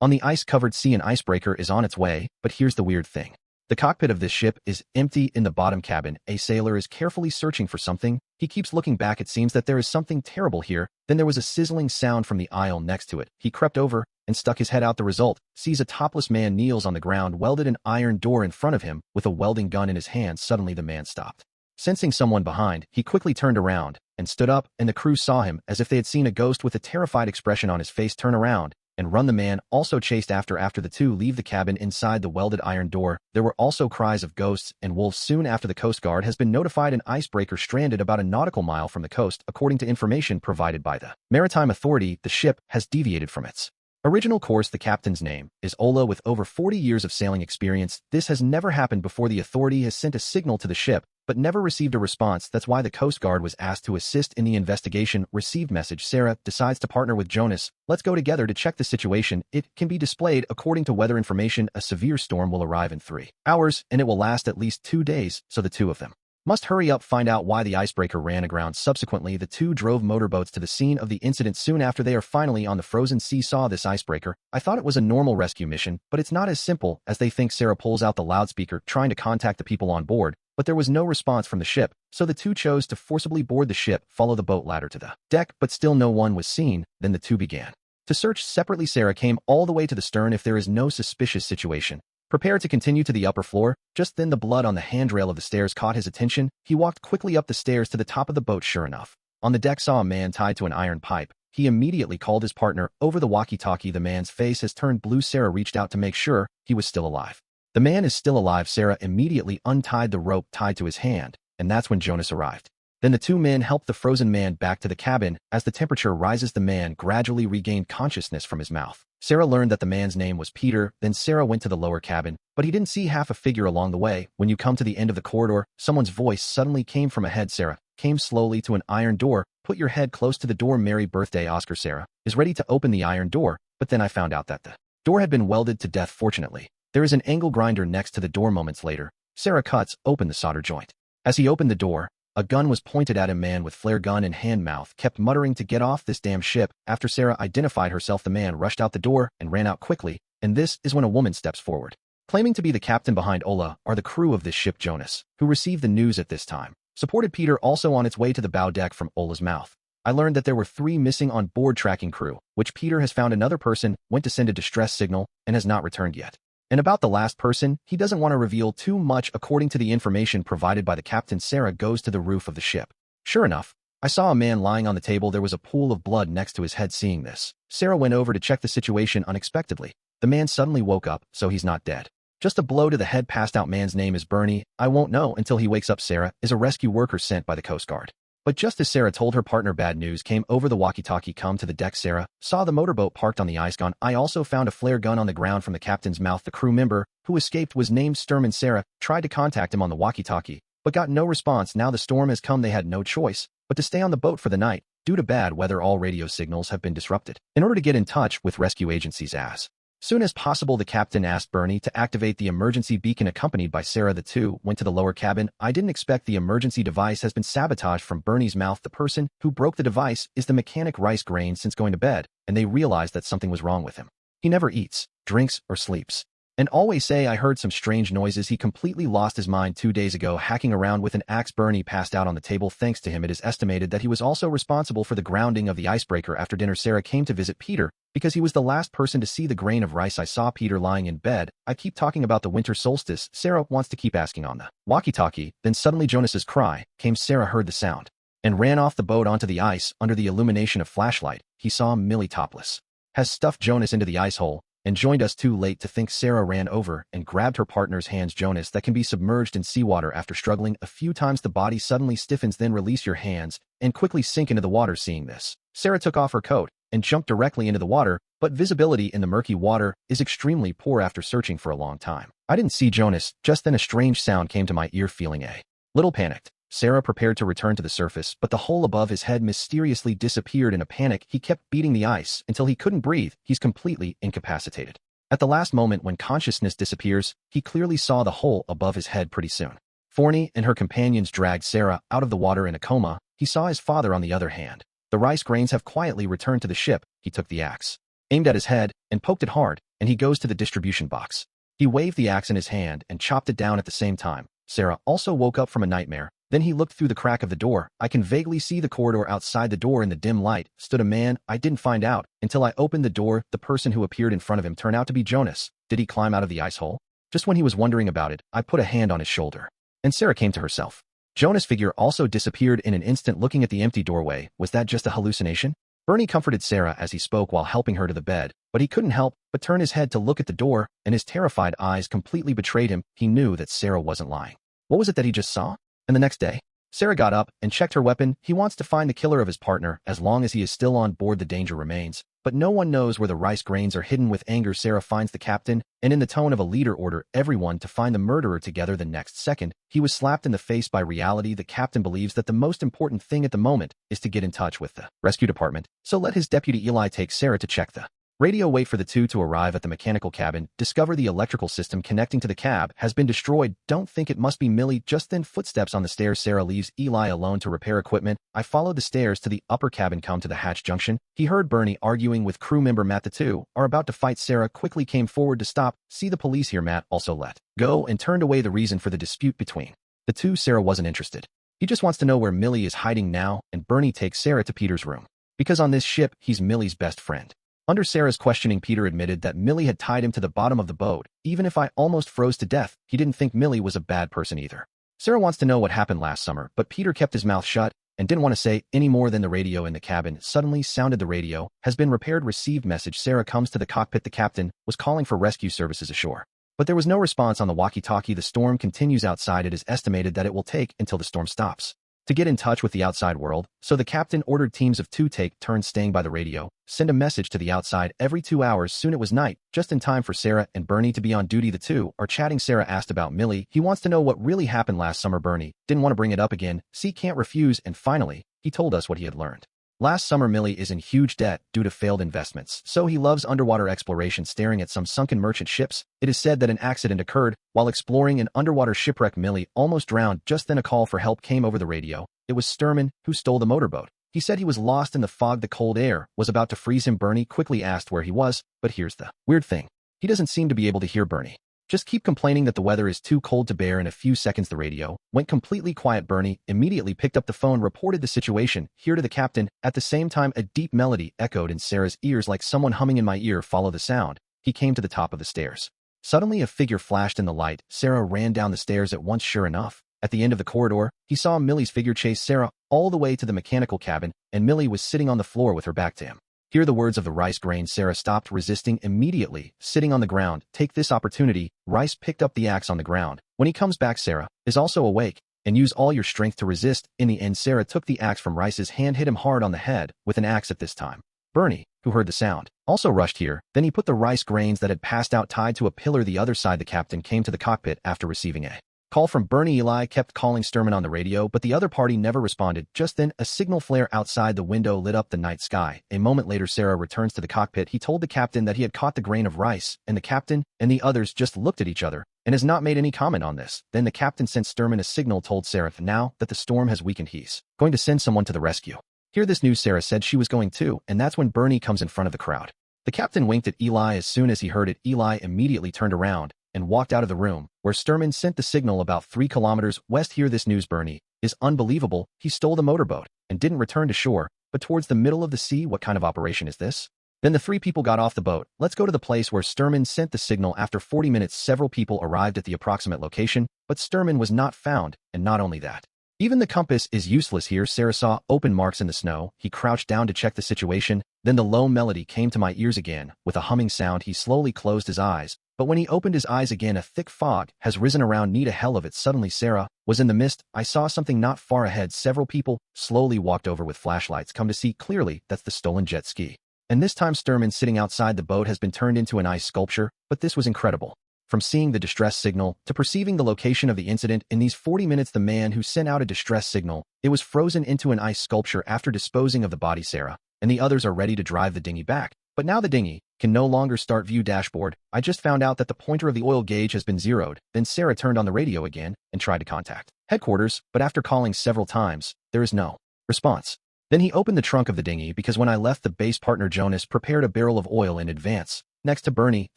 On the ice-covered sea, an icebreaker is on its way, but here's the weird thing. The cockpit of this ship is empty. In the bottom cabin, a sailor is carefully searching for something. He keeps looking back. It seems that there is something terrible here. Then there was a sizzling sound from the aisle next to it. He crept over and stuck his head out. The result, sees a topless man kneels on the ground, welded an iron door in front of him with a welding gun in his hand. Suddenly the man stopped. Sensing someone behind, he quickly turned around and stood up, and the crew saw him as if they had seen a ghost with a terrified expression on his face turn around and run. The man also chased after the two leave the cabin inside the welded iron door. There were also cries of ghosts and wolves. Soon after, the Coast Guard has been notified an icebreaker stranded about a nautical mile from the coast. According to information provided by the Maritime Authority, the ship has deviated from its original course. The captain's name is Ola, with over 40 years of sailing experience. This has never happened before. The authority has sent a signal to the ship, but never received a response. That's why the Coast Guard was asked to assist in the investigation. Received message. Sarah decides to partner with Jonas. Let's go together to check the situation. It can be displayed according to weather information. A severe storm will arrive in 3 hours, and it will last at least 2 days, so the two of them must hurry up. Find out why the icebreaker ran aground. Subsequently, the two drove motorboats to the scene of the incident. Soon after, they are finally on the frozen sea. Saw this icebreaker. I thought it was a normal rescue mission, but it's not as simple as they think. Sarah pulls out the loudspeaker, trying to contact the people on board, but there was no response from the ship, so the two chose to forcibly board the ship, follow the boat ladder to the deck, but still no one was seen. Then the two began to search separately. Sarah came all the way to the stern. If there is no suspicious situation, prepare to continue to the upper floor. Just then the blood on the handrail of the stairs caught his attention. He walked quickly up the stairs to the top of the boat. Sure enough, on the deck saw a man tied to an iron pipe. He immediately called his partner over the walkie-talkie. The man's face has turned blue. Sarah reached out to make sure he was still alive. The man is still alive. Sarah immediately untied the rope tied to his hand, and that's when Jonas arrived. Then the two men helped the frozen man back to the cabin. As the temperature rises, the man gradually regained consciousness from his mouth. Sarah learned that the man's name was Peter. Then Sarah went to the lower cabin, but he didn't see half a figure along the way. When you come to the end of the corridor, someone's voice suddenly came from ahead. Sarah came slowly to an iron door. Put your head close to the door. Merry birthday, Oscar. Sarah is ready to open the iron door, but then I found out that the door had been welded to death. Fortunately, there is an angle grinder next to the door. Moments later, Sarah cuts open the solder joint. As he opened the door, a gun was pointed at him. Man with flare gun in hand mouth kept muttering to get off this damn ship. After Sarah identified herself, the man rushed out the door and ran out quickly, and this is when a woman steps forward. Claiming to be the captain behind Ola are the crew of this ship. Jonas, who received the news at this time, supported Peter also on its way to the bow deck. From Ola's mouth, I learned that there were 3 missing on board tracking crew, which Peter has found. Another person went to send a distress signal and has not returned yet. And about the last person, he doesn't want to reveal too much. According to the information provided by the captain, Sarah goes to the roof of the ship. Sure enough, I saw a man lying on the table. There was a pool of blood next to his head. Seeing this, Sarah went over to check the situation. Unexpectedly, the man suddenly woke up, so he's not dead. Just a blow to the head. Passed out. Man's name is Bernie. I won't know until he wakes up. Sarah is a rescue worker sent by the Coast Guard. But just as Sarah told her partner, bad news came over the walkie-talkie. Come to the deck. Sarah saw the motorboat parked on the ice. Gone. I also found a flare gun on the ground from the captain's mouth. The crew member who escaped was named Sturman. Sarah tried to contact him on the walkie-talkie, but got no response. Now the storm has come. They had no choice but to stay on the boat for the night. Due to bad weather, all radio signals have been disrupted. In order to get in touch with rescue agencies as soon as possible, the captain asked Bernie to activate the emergency beacon. Accompanied by Sarah, the two went to the lower cabin. I didn't expect the emergency device has been sabotaged. From Bernie's mouth, the person who broke the device is the mechanic. Rice grain since going to bed, and they realized that something was wrong with him. He never eats, drinks, or sleeps, and always say, I heard some strange noises. He completely lost his mind 2 days ago, hacking around with an axe. Bernie passed out on the table. Thanks to him, it is estimated that he was also responsible for the grounding of the icebreaker. After dinner, Sarah came to visit Peter because he was the last person to see the grain of rice. I saw Peter lying in bed. I keep talking about the winter solstice. Sarah wants to keep asking on the walkie-talkie. Then suddenly Jonas's cry came. Sarah heard the sound and ran off the boat onto the ice. Under the illumination of flashlight, he saw Millie topless has stuffed Jonas into the ice hole and joined us. Too late to think, Sarah ran over and grabbed her partner's hands. Jonas that can be submerged in seawater. After struggling a few times, the body suddenly stiffens. Then release your hands and quickly sink into the water. Seeing this, Sarah took off her coat and jumped directly into the water, but visibility in the murky water is extremely poor. After searching for a long time, I didn't see Jonas. Just then a strange sound came to my ear. Feeling a little panicked, Sarah prepared to return to the surface, but the hole above his head mysteriously disappeared. In a panic, he kept beating the ice until he couldn't breathe. He's completely incapacitated. At the last moment, when consciousness disappears, he clearly saw the hole above his head. Pretty soon, Forney and her companions dragged Sarah out of the water in a coma. He saw his father on the other hand. The rice grains have quietly returned to the ship. He took the axe, aimed at his head, and poked it hard. and he goes to the distribution box. He waved the axe in his hand and chopped it down at the same time. Sarah also woke up from a nightmare. Then he looked through the crack of the door. I can vaguely see the corridor outside the door in the dim light. Stood a man. I didn't find out until I opened the door. The person who appeared in front of him turned out to be Jonas. Did he climb out of the ice hole? Just when he was wondering about it, I put a hand on his shoulder. And Sarah came to herself. Jonas' figure also disappeared in an instant. Looking at the empty doorway, was that just a hallucination? Bernie comforted Sarah as he spoke while helping her to the bed, but he couldn't help but turn his head to look at the door, and his terrified eyes completely betrayed him. He knew that Sarah wasn't lying. What was it that he just saw? And the next day, Sarah got up and checked her weapon. He wants to find the killer of his partner. As long as he is still on board, the danger remains. But no one knows where the rice grains are hidden. With anger, Sarah finds the captain, and in the tone of a leader, order everyone to find the murderer together. The next second, he was slapped in the face by reality. The captain believes that the most important thing at the moment is to get in touch with the rescue department, so let his deputy Eli take Sarah to check the radio. Wait for the two to arrive at the mechanical cabin. Discover the electrical system connecting to the cab has been destroyed. Don't think it must be Millie. Just then, footsteps on the stairs. Sarah leaves Eli alone to repair equipment. I followed the stairs to the upper cabin. Come to the hatch junction. He heard Bernie arguing with crew member Matt. The two are about to fight. Sarah quickly came forward to stop. See the police here. Matt also let go and turned away. The reason for the dispute between the two, Sarah wasn't interested. He just wants to know where Millie is hiding now, and Bernie takes Sarah to Peter's room. Because on this ship, he's Millie's best friend. Under Sarah's questioning, Peter admitted that Millie had tied him to the bottom of the boat. Even if I almost froze to death, he didn't think Millie was a bad person either. Sarah wants to know what happened last summer, but Peter kept his mouth shut and didn't want to say any more. Than the radio in the cabin suddenly sounded. The radio has been repaired. Received message. Sarah comes to the cockpit. The captain was calling for rescue services ashore, but there was no response on the walkie-talkie. The storm continues outside. It is estimated that it will take until the storm stops to get in touch with the outside world, so the captain ordered teams of 2 take turns staying by the radio, send a message to the outside every 2 hours. Soon it was night, just in time for Sarah and Bernie to be on duty. The two are chatting. Sarah asked about Millie. He wants to know what really happened last summer. Bernie didn't want to bring it up again. See, can't refuse. And finally, he told us what he had learned. Last summer, Millie is in huge debt due to failed investments, so he loves underwater exploration, staring at some sunken merchant ships. It is said that an accident occurred while exploring an underwater shipwreck. Millie almost drowned. Just then a call for help came over the radio. It was Sturman, who stole the motorboat. He said he was lost in the fog. The cold air was about to freeze him. Bernie quickly asked where he was, but here's the weird thing. He doesn't seem to be able to hear Bernie. Just keep complaining that the weather is too cold to bear. In a few seconds, the radio went completely quiet. Bernie immediately picked up the phone, reported the situation here to the captain. At the same time, a deep melody echoed in Sarah's ears like someone humming. In my ear, follow the sound. He came to the top of the stairs. Suddenly, a figure flashed in the light. Sarah ran down the stairs at once. Sure enough, at the end of the corridor, he saw Millie's figure chase Sarah all the way to the mechanical cabin, and Millie was sitting on the floor with her back to him. Hear the words of the rice grain. Sarah stopped resisting immediately, sitting on the ground. Take this opportunity. Rice picked up the axe on the ground. When he comes back, Sarah is also awake, and use all your strength to resist. In the end, Sarah took the axe from Rice's hand, hit him hard on the head with an axe. At this time, Bernie, who heard the sound, also rushed here. Then he put the rice grains that had passed out tied to a pillar the other side. The captain came to the cockpit after receiving a call from Bernie. Eli kept calling Sturman on the radio, but the other party never responded. Just then, a signal flare outside the window lit up the night sky. A moment later, Sarah returns to the cockpit. He told the captain that he had caught the grain of rice, and the captain and the others just looked at each other and has not made any comment on this. Then the captain sent Sturman a signal, told Sarah now that the storm has weakened, he's going to send someone to the rescue. Hear this news. Sarah said she was going too, and that's when Bernie comes in front of the crowd. The captain winked at Eli. As soon as he heard it, Eli immediately turned around and walked out of the room, where Sturman sent the signal about 3 kilometers west. Hear this news. Bernie is unbelievable. He stole the motorboat and didn't return to shore, but towards the middle of the sea. What kind of operation is this? Then the 3 people got off the boat. Let's go to the place where Sturman sent the signal. After 40 minutes, several people arrived at the approximate location, but Sturman was not found, and not only that, even the compass is useless here. Sarah saw open marks in the snow. He crouched down to check the situation. Then the low melody came to my ears again. With a humming sound, he slowly closed his eyes. But when he opened his eyes again, a thick fog has risen around. Need a hell of it. Suddenly, Sarah was in the mist. I saw something not far ahead. Several people slowly walked over with flashlights. Come to see clearly, that's the stolen jet ski. And this time, Sturman sitting outside the boat has been turned into an ice sculpture. But this was incredible. From seeing the distress signal to perceiving the location of the incident, in these 40 minutes, the man who sent out a distress signal, it was frozen into an ice sculpture. After disposing of the body, Sarah and the others are ready to drive the dinghy back. But now the dinghy can no longer start. View dashboard. I just found out that the pointer of the oil gauge has been zeroed. Then Sarah turned on the radio again and tried to contact headquarters, but after calling several times, there is no response. Then he opened the trunk of the dinghy because when I left, the base partner Jonas prepared a barrel of oil in advance. Next to Bernie,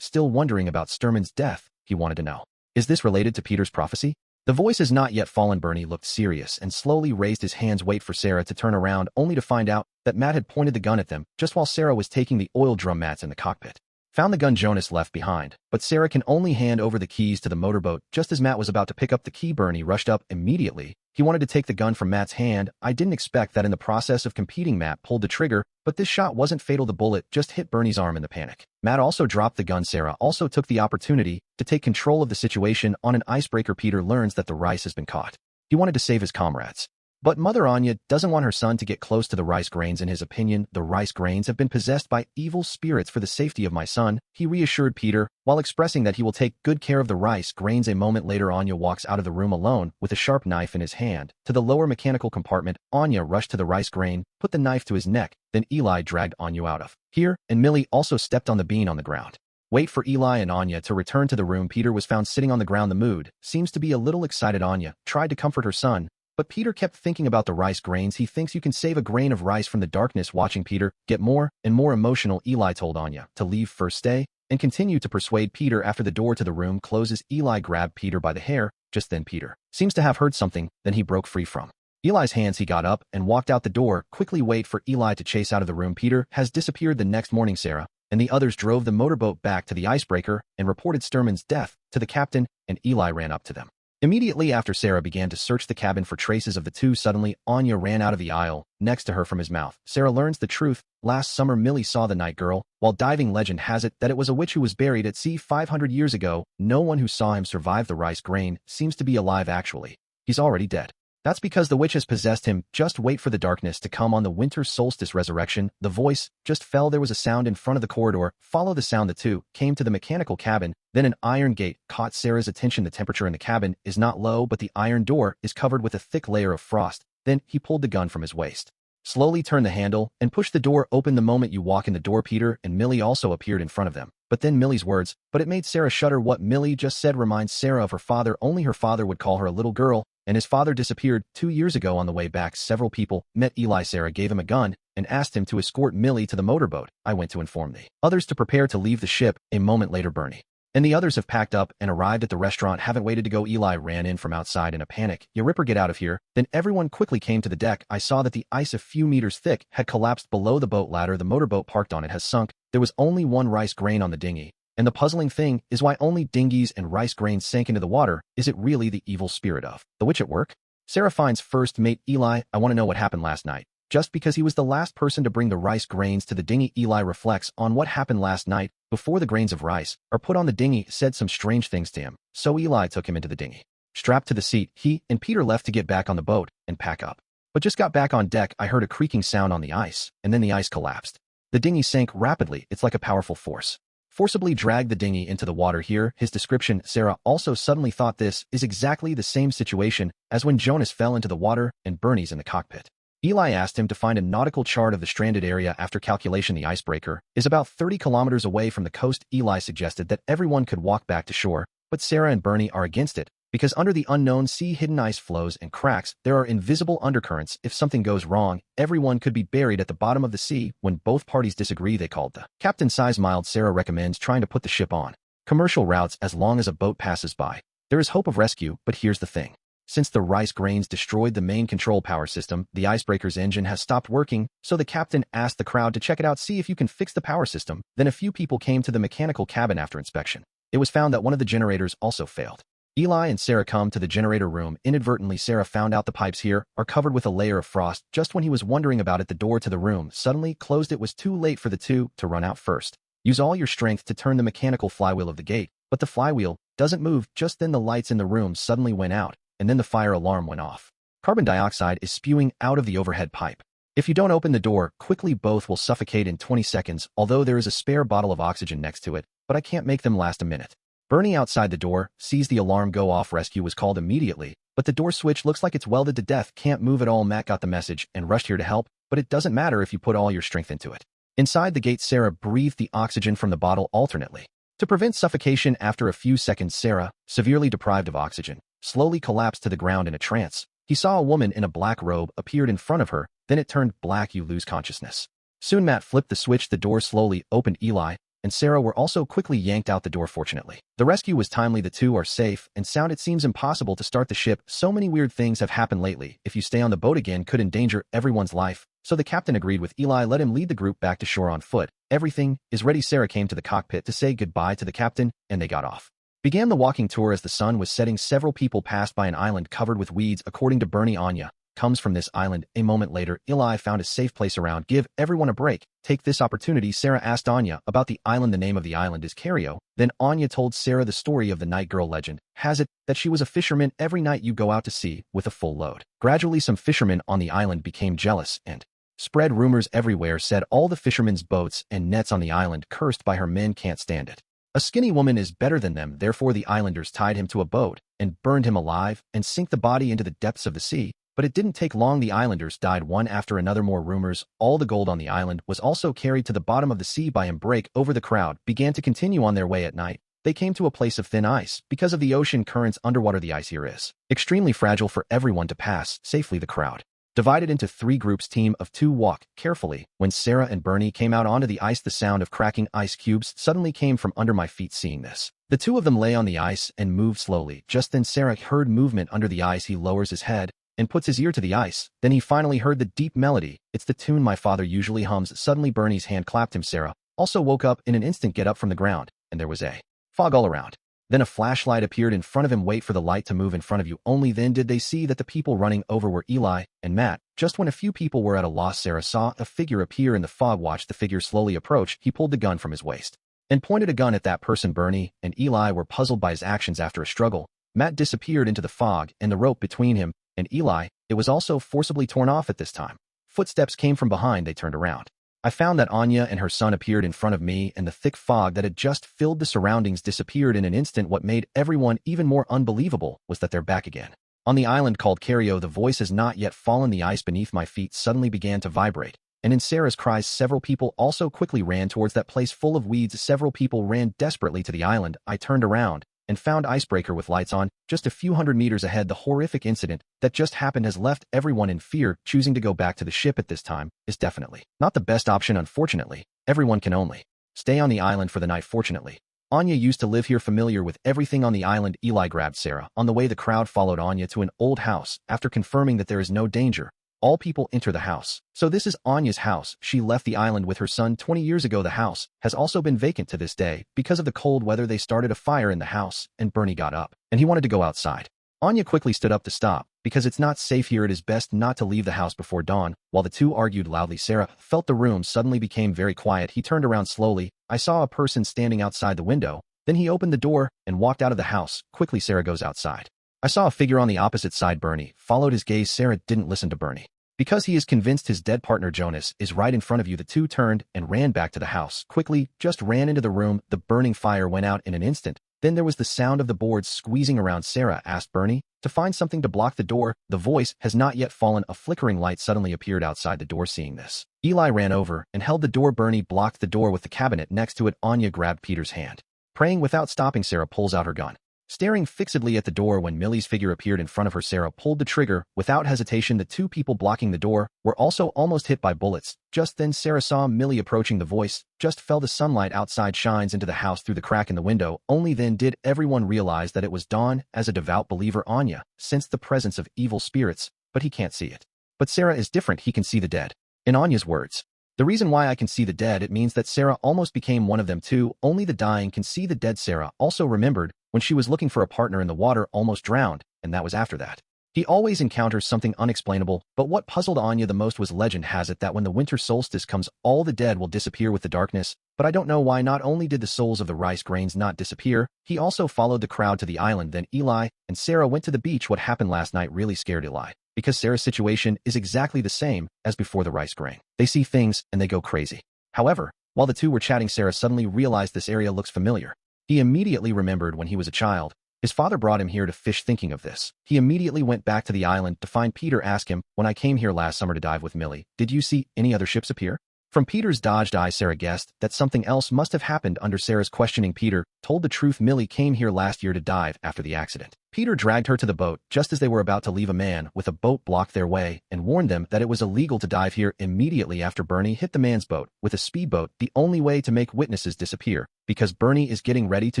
still wondering about Sturman's death, he wanted to know. Is this related to Peter's prophecy? The voice has not yet fallen. Bernie looked serious and slowly raised his hands. Wait for Sarah to turn around, only to find out that Matt had pointed the gun at them just while Sarah was taking the oil drum mats in the cockpit. Found the gun Jonas left behind, but Sarah can only hand over the keys to the motorboat. Just as Matt was about to pick up the key, Bernie rushed up immediately. He wanted to take the gun from Matt's hand. I didn't expect that. In the process of competing, Matt pulled the trigger, but this shot wasn't fatal. The bullet just hit Bernie's arm in the panic. Matt also dropped the gun. Sarah also took the opportunity to take control of the situation. On an icebreaker, Peter learns that the rice has been caught. He wanted to save his comrades. But Mother Anya doesn't want her son to get close to the rice grains. In his opinion, the rice grains have been possessed by evil spirits. For the safety of my son, he reassured Peter, while expressing that he will take good care of the rice grains. A moment later, Anya walks out of the room alone, with a sharp knife in his hand. To the lower mechanical compartment, Anya rushed to the rice grain, put the knife to his neck, then Eli dragged Anya out of here, and Millie also stepped on the bean on the ground. Wait for Eli and Anya to return to the room. Peter was found sitting on the ground. The mood seems to be a little excited. Anya tried to comfort her son, but Peter kept thinking about the rice grains. He thinks you can save a grain of rice from the darkness. Watching Peter get more and more emotional, Eli told Anya to leave first, stay, and continue to persuade Peter. After the door to the room closes, Eli grabbed Peter by the hair. Just then Peter seems to have heard something, then he broke free from Eli's hands. He got up and walked out the door. Quickly wait for Eli to chase out of the room. Peter has disappeared. The next morning, Sarah and the others drove the motorboat back to the icebreaker and reported Sturman's death to the captain, and Eli ran up to them. Immediately after, Sarah began to search the cabin for traces of the two. Suddenly, Anya ran out of the aisle next to her. From his mouth, Sarah learns the truth. Last summer, Millie saw the night girl while diving. Legend has it that it was a witch who was buried at sea 500 years ago. No one who saw him survive the rice grain seems to be alive. Actually, he's already dead. That's because the witch has possessed him. Just wait for the darkness to come on the winter solstice resurrection. The voice just fell. There was a sound in front of the corridor. Follow the sound. The two came to the mechanical cabin. Then an iron gate caught Sarah's attention. The temperature in the cabin is not low, but the iron door is covered with a thick layer of frost. Then he pulled the gun from his waist, slowly turned the handle, and pushed the door open. The moment you walk in the door, Peter and Millie also appeared in front of them. But then Millie's words, but it made Sarah shudder. What Millie just said reminds Sarah of her father. Only her father would call her a little girl, and his father disappeared 2 years ago. On the way back, several people met Eli. Sarah gave him a gun and asked him to escort Millie to the motorboat. I went to inform the others to prepare to leave the ship. A moment later, Bernie and the others have packed up and arrived at the restaurant. Haven't waited to go. Eli ran in from outside in a panic. You ripper, get out of here. Then everyone quickly came to the deck. I saw that the ice a few meters thick had collapsed below the boat ladder. The motorboat parked on it has sunk. There was only one rice grain on the dinghy. And the puzzling thing is why only dinghies and rice grains sank into the water. Is it really the evil spirit of the witch at work? Sarah finds first mate Eli. I want to know what happened last night. Just because he was the last person to bring the rice grains to the dinghy, Eli reflects on what happened last night. Before the grains of rice are put on the dinghy, said some strange things to him. So Eli took him into the dinghy. Strapped to the seat, he and Peter left to get back on the boat and pack up. But just got back on deck, I heard a creaking sound on the ice, and then the ice collapsed. The dinghy sank rapidly. It's like a powerful force forcibly dragged the dinghy into the water. Here, his description. Sarah also suddenly thought this is exactly the same situation as when Jonas fell into the water and Bernie's in the cockpit. Eli asked him to find a nautical chart of the stranded area. After calculation, the icebreaker is about 30 kilometers away from the coast. Eli suggested that everyone could walk back to shore, but Sarah and Bernie are against it, because under the unknown sea, hidden ice flows and cracks, there are invisible undercurrents. If something goes wrong, everyone could be buried at the bottom of the sea. When both parties disagree, they called the captain. Size mild. Sarah recommends trying to put the ship on commercial routes as long as a boat passes by. There is hope of rescue, but here's the thing. Since the rice grains destroyed the main control power system, the icebreaker's engine has stopped working, so the captain asked the crowd to check it out, see if you can fix the power system. Then a few people came to the mechanical cabin. After inspection, it was found that one of the generators also failed. Eli and Sarah come to the generator room. Inadvertently, Sarah found out the pipes here are covered with a layer of frost. Just when he was wondering about it, the door to the room suddenly closed. It was too late for the two to run out first. Use all your strength to turn the mechanical flywheel of the gate, but the flywheel doesn't move. Just then the lights in the room suddenly went out, and then the fire alarm went off. Carbon dioxide is spewing out of the overhead pipe. If you don't open the door quickly, both will suffocate in 20 seconds, although there is a spare bottle of oxygen next to it, but I can't make them last a minute. Bernie outside the door sees the alarm go off. Rescue was called immediately, but the door switch looks like it's welded to death. Can't move at all. Matt got the message and rushed here to help, but it doesn't matter if you put all your strength into it. Inside the gate, Sarah breathed the oxygen from the bottle alternately to prevent suffocation. After a few seconds, Sarah, severely deprived of oxygen, slowly collapsed to the ground in a trance. He saw a woman in a black robe appeared in front of her, then it turned black. You lose consciousness. Soon Matt flipped the switch. The door slowly opened. Eli and Sarah were also quickly yanked out the door fortunately. The rescue was timely, the two are safe and sound. It seems impossible to start the ship. So many weird things have happened lately. If you stay on the boat again could endanger everyone's life. So the captain agreed with Eli, let him lead the group back to shore on foot. Everything is ready. Sarah came to the cockpit to say goodbye to the captain, and they got off. Began the walking tour as the sun was setting. Several people passed by an island covered with weeds. According to Bernie, Anya comes from this island. A moment later, Eli found a safe place around. Give everyone a break. Take this opportunity. Sarah asked Anya about the island. The name of the island is Cario. Then Anya told Sarah the story of the night girl. Legend has it that she was a fisherman. Every night you go out to sea with a full load. Gradually some fishermen on the island became jealous and spread rumors everywhere. Said all the fishermen's boats and nets on the island cursed by her men can't stand it. A skinny woman is better than them. Therefore the islanders tied him to a boat and burned him alive and sink the body into the depths of the sea. But it didn't take long. The islanders died one after another. More rumors. All the gold on the island was also carried to the bottom of the sea by him. Break over. The crowd began to continue on their way. At night they came to a place of thin ice. Because of the ocean currents underwater, the ice here is extremely fragile for everyone to pass safely. The crowd divided into three groups. Team of two walk carefully. When Sarah and Bernie came out onto the ice, the sound of cracking ice cubes suddenly came from under my feet. Seeing this, the two of them lay on the ice and moved slowly. Just then Sarah heard movement under the ice. He lowers his head and puts his ear to the ice. Then he finally heard the deep melody. It's the tune my father usually hums. Suddenly Bernie's hand clapped him. Sarah also woke up in an instant. Get up from the ground, and there was a fog all around. Then a flashlight appeared in front of him. Wait for the light to move in front of you. Only then did they see that the people running over were Eli and Matt. Just when a few people were at a loss, Sarah saw a figure appear in the fog. Watched the figure slowly approach. He pulled the gun from his waist and pointed a gun at that person. Bernie and Eli were puzzled by his actions. After a struggle, Matt disappeared into the fog, and the rope between him and Eli, it was also forcibly torn off. At this time, footsteps came from behind. They turned around. I found that Anya and her son appeared in front of me, and the thick fog that had just filled the surroundings disappeared in an instant. What made everyone even more unbelievable was that they're back again on the island called Cario. The voice has not yet fallen. The ice beneath my feet suddenly began to vibrate, and in Sarah's cries, several people also quickly ran towards that place full of weeds. Several people ran desperately to the island. I turned around and found icebreaker with lights on just a few hundred meters ahead. The horrific incident that just happened has left everyone in fear. Choosing to go back to the ship at this time is definitely not the best option. Unfortunately, everyone can only stay on the island for the night. Fortunately, Anya used to live here, familiar with everything on the island. Eli grabbed Sarah. On the way, the crowd followed Anya to an old house. After confirming that there is no danger, all people enter the house. So this is Anya's house. She left the island with her son 20 years ago. The house has also been vacant to this day. Because of the cold weather, they started a fire in the house, and Bernie got up, and he wanted to go outside. Anya quickly stood up to stop. Because it's not safe here, it is best not to leave the house before dawn. While the two argued loudly, Sarah felt the room suddenly became very quiet. He turned around slowly. I saw a person standing outside the window. Then he opened the door and walked out of the house. Quickly, Sarah goes outside. I saw a figure on the opposite side. Bernie followed his gaze. Sarah didn't listen to Bernie because he is convinced his dead partner Jonas is right in front of you. The two turned and ran back to the house. Quickly, just ran into the room. The burning fire went out in an instant. Then there was the sound of the boards squeezing around. Sarah asked Bernie to find something to block the door. The voice has not yet fallen. A flickering light suddenly appeared outside the door. Seeing this, Eli ran over and held the door. Bernie blocked the door with the cabinet next to it. Anya grabbed Peter's hand. Praying without stopping, Sarah pulls out her gun, staring fixedly at the door. When Millie's figure appeared in front of her, Sarah pulled the trigger. Without hesitation, the two people blocking the door were also almost hit by bullets. Just then, Sarah saw Millie approaching. The voice just fell. The sunlight outside shines into the house through the crack in the window. Only then did everyone realize that it was dawn. As a devout believer, Anya sensed the presence of evil spirits, but he can't see it. But Sarah is different. He can see the dead. In Anya's words, the reason why I can see the dead, it means that Sarah almost became one of them too. Only the dying can see the dead. Sarah also remembered when she was looking for a partner in the water, almost drowned, and that was after that. He always encounters something unexplainable, but what puzzled Anya the most was legend has it that when the winter solstice comes, all the dead will disappear with the darkness. But I don't know why. Not only did the souls of the rice grains not disappear, he also followed the crowd to the island. Then Eli and Sarah went to the beach. What happened last night really scared Eli, because Sarah's situation is exactly the same as before the rice grain. They see things and they go crazy. However, while the two were chatting, Sarah suddenly realized this area looks familiar. He immediately remembered when he was a child. His father brought him here to fish. Thinking of this, he immediately went back to the island to find Peter. Ask him, when I came here last summer to dive with Millie, did you see any other ships appear? From Peter's dodged eye, Sarah guessed that something else must have happened under Sarah's questioning. Peter told the truth. Millie came here last year to dive after the accident. Peter dragged her to the boat just as they were about to leave. A man with a boat blocked their way and warned them that it was illegal to dive here. Immediately after, Bernie hit the man's boat with a speedboat, the only way to make witnesses disappear, because Bernie is getting ready to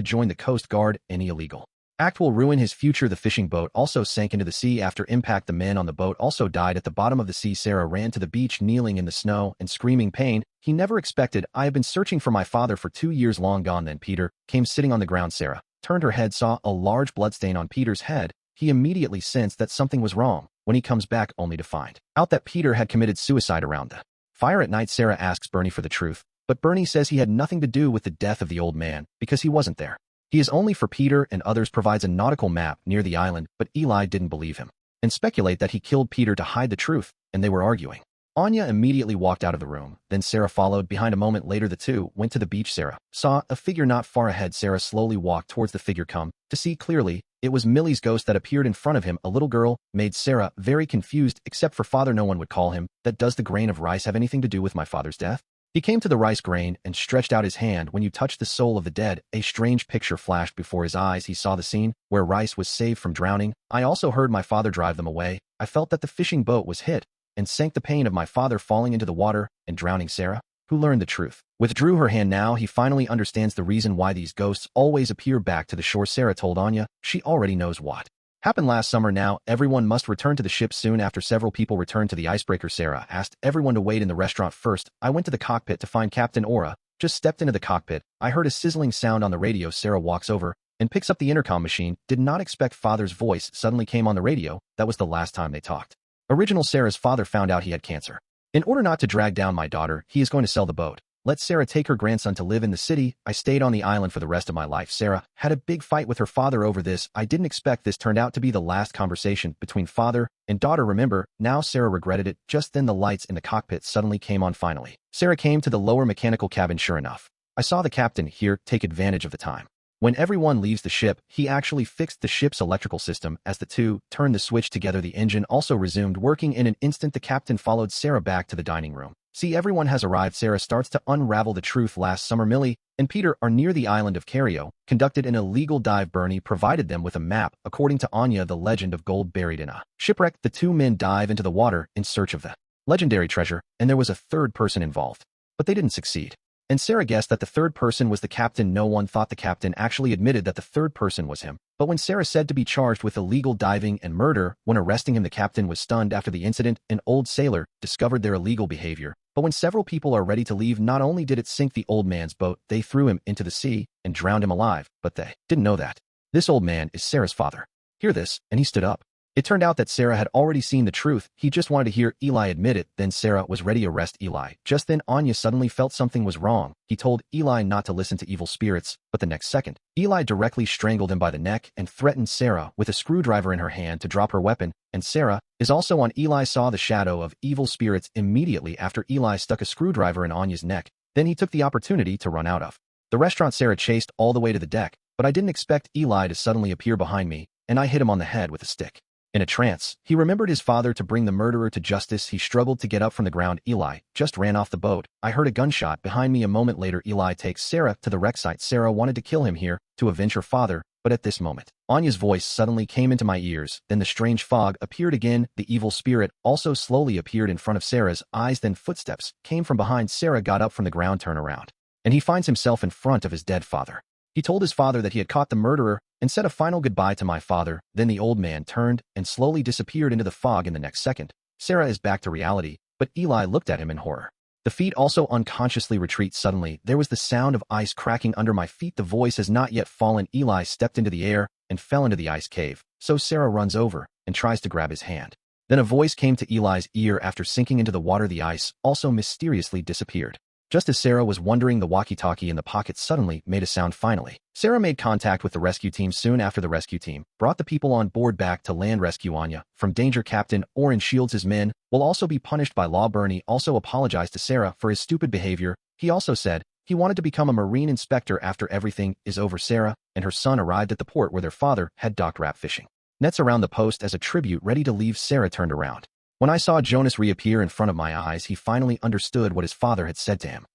join the Coast Guard. Any illegal act will ruin his future. The fishing boat also sank into the sea after impact. The men on the boat also died at the bottom of the sea. Sarah ran to the beach, kneeling in the snow and screaming pain. He never expected. I have been searching for my father for 2 years, long gone. Then Peter came sitting on the ground. Sarah turned her head, saw a large bloodstain on Peter's head. He immediately sensed that something was wrong when he comes back only to find out that Peter had committed suicide around the fire at night. Sarah asks Bernie for the truth, but Bernie says he had nothing to do with the death of the old man because he wasn't there. He is only for Peter and others. Provides a nautical map near the island, but Eli didn't believe him and speculate that he killed Peter to hide the truth, and they were arguing. Anya immediately walked out of the room. Then Sarah followed behind. A moment later, the two went to the beach. Sarah saw a figure not far ahead. Sarah slowly walked towards the figure. Come to see clearly, it was Millie's ghost that appeared in front of him. A little girl made Sarah very confused. Except for father, no one would call him that. Does the grain of rice have anything to do with my father's death? He came to the rice grain and stretched out his hand. When you touch the soul of the dead, a strange picture flashed before his eyes. He saw the scene where rice was saved from drowning. I also heard my father drive them away. I felt that the fishing boat was hit and sank. The pain of my father falling into the water and drowning. Sarah, who learned the truth, withdrew her hand. Now he finally understands the reason why these ghosts always appear back to the shore. Sarah told Anya she already knows what happened last summer. Now everyone must return to the ship soon. After several people returned to the icebreaker, Sarah asked everyone to wait in the restaurant first. I went to the cockpit to find Captain Aura. Just stepped into the cockpit. I heard a sizzling sound on the radio. Sarah walks over and picks up the intercom machine. Did not expect father's voice suddenly came on the radio. That was the last time they talked. Original Sarah's father found out he had cancer. In order not to drag down my daughter, he is going to sell the boat. Let Sarah take her grandson to live in the city. I stayed on the island for the rest of my life. Sarah had a big fight with her father over this. I didn't expect this turned out to be the last conversation between father and daughter. Remember, now Sarah regretted it. Just then the lights in the cockpit suddenly came on. Finally, Sarah came to the lower mechanical cabin. Sure enough, I saw the captain here take advantage of the time when everyone leaves the ship. He actually fixed the ship's electrical system. As the two turned the switch together, the engine also resumed working in an instant. The captain followed Sarah back to the dining room. See, everyone has arrived. Sarah starts to unravel the truth. Last summer, Millie and Peter are near the island of Cario, conducted an illegal dive. Bernie provided them with a map. According to Anya, the legend of gold buried in a shipwreck. The two men dive into the water in search of the legendary treasure, and there was a third person involved, but they didn't succeed. And Sarah guessed that the third person was the captain. No one thought the captain actually admitted that the third person was him. But when Sarah said to be charged with illegal diving and murder, when arresting him, the captain was stunned. After the incident, an old sailor discovered their illegal behavior. But when several people are ready to leave, not only did it sink the old man's boat, they threw him into the sea and drowned him alive. But they didn't know that this old man is Sarah's father. Hear this, and he stood up. It turned out that Sarah had already seen the truth. He just wanted to hear Eli admit it. Then Sarah was ready to arrest Eli. Just then Anya suddenly felt something was wrong. He told Eli not to listen to evil spirits, but the next second, Eli directly strangled him by the neck and threatened Sarah with a screwdriver in her hand to drop her weapon. And Sarah is also on. Eli saw the shadow of evil spirits immediately after Eli stuck a screwdriver in Anya's neck. Then he took the opportunity to run out of the restaurant. Sarah chased all the way to the deck, but I didn't expect Eli to suddenly appear behind me, and I hit him on the head with a stick. In a trance, he remembered his father to bring the murderer to justice. He struggled to get up from the ground. Eli just ran off the boat. I heard a gunshot behind me. A moment later, Eli takes Sarah to the wreck site. Sarah wanted to kill him here to avenge her father, but at this moment, Anya's voice suddenly came into my ears. Then the strange fog appeared again. The evil spirit also slowly appeared in front of Sarah's eyes. Then footsteps came from behind. Sarah got up from the ground, turn around, and he finds himself in front of his dead father. He told his father that he had caught the murderer and said a final goodbye to my father. Then the old man turned and slowly disappeared into the fog. In the next second, Sarah is back to reality, but Eli looked at him in horror. The feet also unconsciously retreat. Suddenly, there was the sound of ice cracking under my feet. The voice has not yet fallen. Eli stepped into the air and fell into the ice cave. So Sarah runs over and tries to grab his hand. Then a voice came to Eli's ear. After sinking into the water, the ice also mysteriously disappeared. Just as Sarah was wondering, the walkie-talkie in the pocket suddenly made a sound. Finally, Sarah made contact with the rescue team. Soon after, the rescue team brought the people on board back to land. Rescue Anya from danger. Captain Orange Shields' his men will also be punished by law. Bernie also apologized to Sarah for his stupid behavior. He also said he wanted to become a marine inspector after everything is over. Sarah and her son arrived at the port where their father had docked, wrapped fishing nets around the post as a tribute, ready to leave. Sarah turned around. When I saw Jonas reappear in front of my eyes, he finally understood what his father had said to him.